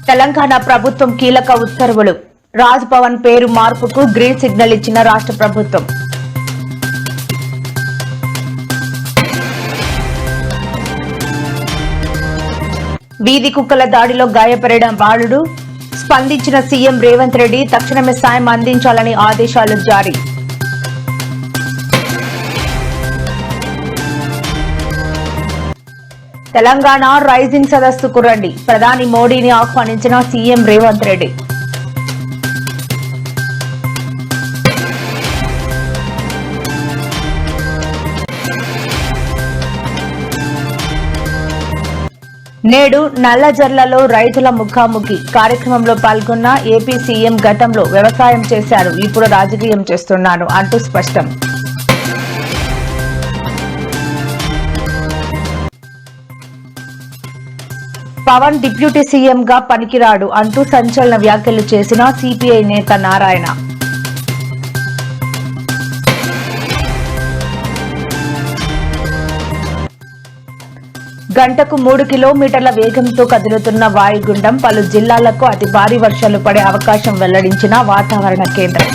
తెలంగాణ ప్రభుత్వం కీలక ఉత్తర్వులు. రాజ్ భవన్ పేరు మార్పుకు గ్రీన్ సిగ్నల్ ఇచ్చిన రాష్ట్ర ప్రభుత్వం. వీధి కుక్కల దాడిలో గాయపడిన బాలుడు. స్పందించిన సీఎం రేవంత్ రెడ్డి తక్షణమే సాయం అందించాలని ఆదేశాలు జారీ. తెలంగాణ రైజింగ్ సదస్సుకు రండి, ప్రధాని మోడీని ఆహ్వానించిన సీఎం రేవంత్ రెడ్డి. నేడు నల్లజర్లలో రైతుల ముఖాముఖి కార్యక్రమంలో పాల్గొన్న ఏపీ సీఎం గతంలో వ్యవసాయం చేశారు, ఇప్పుడు రాజకీయం చేస్తున్నాను అంటూ స్పష్టం. పవన్ డిప్యూటీ సీఎంగా పనికిరాడు అంటూ సంచలన వ్యాఖ్యలు చేసిన సిపిఐ నేత నారాయణ. గంటకు 3 కిలోమీటర్ల వేగంతో కదులుతున్న వాయుగుండం పలు జిల్లాలకు అతి భారీ వర్షాలు పడే అవకాశం వెల్లడించిన వాతావరణ కేంద్రం.